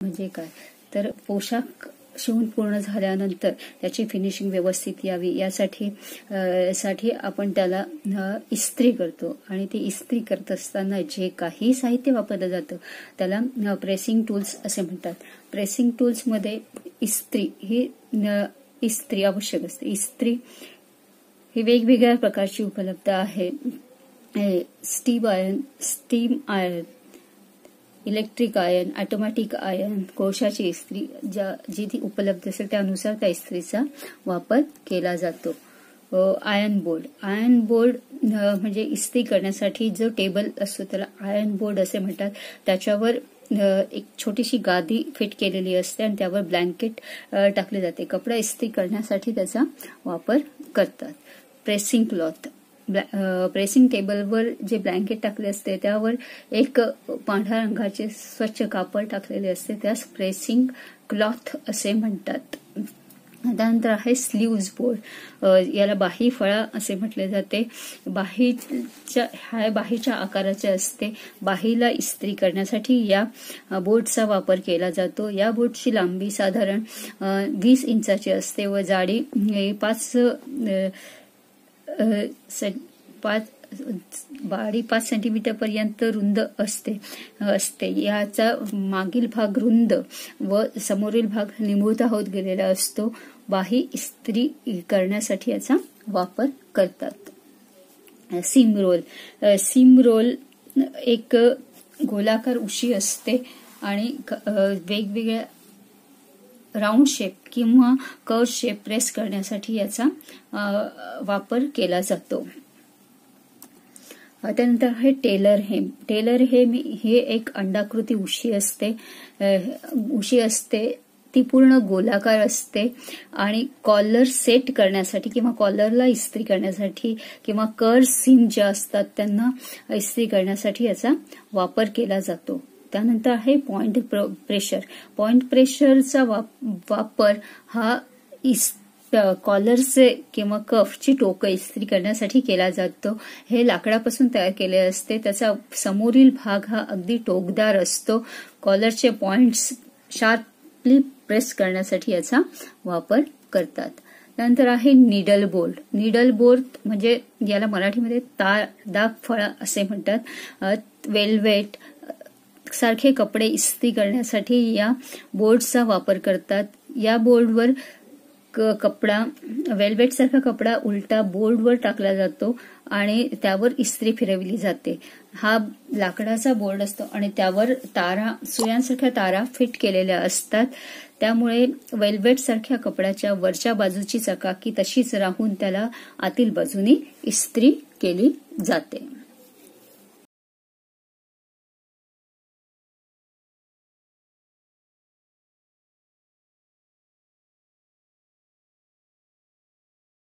म्हणजे काय तर पोशाख शिवून पूर्ण झाल्यानंतर त्याची फिनिशिंग व्यवस्थित यावी यासाठी आपण त्याला इस्त्री करतो आणि ती इस्त्री करत असताना जे काही साहित्य वापरलं जातं त्याला प्रेसिंग टूल्स असे म्हणतात. प्रेसिंग टूल्समध्ये इस्त्री आवश्यक असते. इस्त्री ही वेगवेगळ्या प्रकारची उपलब्ध आहे. Steam iron, electric iron, automatic iron, कोळशाची इस्त्री जी ती उपलब्ध असेल त्यानुसार त्या इस्त्रीचा वापर केला जातो. आयर्न बोर्ड म्हणजे इस्त्री करण्यासाठी जो टेबल असतो त्याला आयर्न बोर्ड असे म्हणतात. त्याच्यावर एक छोटीशी गादी फिट केलेली असते आणि त्यावर ब्लँकेट टाकले जाते. कपडा इस्त्री करण्यासाठी त्याचा वापर करतात. प्रेसिंग क्लॉथ, प्रेसिंग टेबलवर जे ब्लँकेट टाकले असते त्यावर एक पांढऱ्या रंगाचे स्वच्छ कापड टाकलेले असते त्यास प्रेसिंग क्लॉथ असे म्हणतात. त्यानंतर आहे स्लीव्ज बोर्ड, याला बाही फळा असे म्हटले जाते. बाहीच्या आकाराचे असते. बाहीला इस्त्री करण्यासाठी या बोर्डचा वापर केला जातो. या बोर्डची लांबी साधारण 20 इंचाची असते व जाडी 5 सेंटीमीटर पर्यंत रुंद असते. याचा मागील भाग रुंद व समोरील भाग निमुळता होत गेलेला असतो. बाही इस्त्री करण्यासाठी याचा वापर करतात. सीम रोल एक गोलाकार उशी असते आणि वेगवेगळ्या राऊंड शेप किंवा कर्व शेप प्रेस करण्यासाठी याचा वापर केला जातो. त्यानंतर आहे टेलर हेम ही एक अंडाकृती उशी असते. ती पूर्ण गोलाकार असते आणि कॉलर सेट करण्यासाठी किंवा कॉलरला इस्त्री करण्यासाठी किंवा कर्व सीम ज्या असतात त्यांना इस्त्री करण्यासाठी याचा वापर केला जातो. त्यानंतर आहे पॉइंट प्रेशरचा वापर हा कॉलरचे किंवा कफची टोकं इस्त्री करण्यासाठी केला जातो. हे लाकडापासून तयार केले असते. त्याचा समोरील भाग हा अगदी टोकदार असतो. कॉलरचे पॉइंट्स शार्पली प्रेस करण्यासाठी याचा वापर करतात. त्यानंतर आहे निडल बोर्ड म्हणजे याला मराठीमध्ये दाग फळा असे म्हणतात. वेल्वेट सारखे कपडे इस्त्री करण्यासाठी या बोर्डचा वापर करतात. या बोर्डवर कपडा वेल्वेट सारखा कपडा उलटा बोर्डवर टाकला जातो आणि त्यावर इस्त्री फिरवली जाते. हा लाकडाचा बोर्ड असतो आणि त्यावर सुयांसारख्या तारा फिट केलेल्या असतात. त्यामुळे वेल्वेट सारख्या कपड्याच्या वरच्या बाजूची चकाकी तशीच राहून त्याला आतील बाजूनी इस्त्री केली जाते.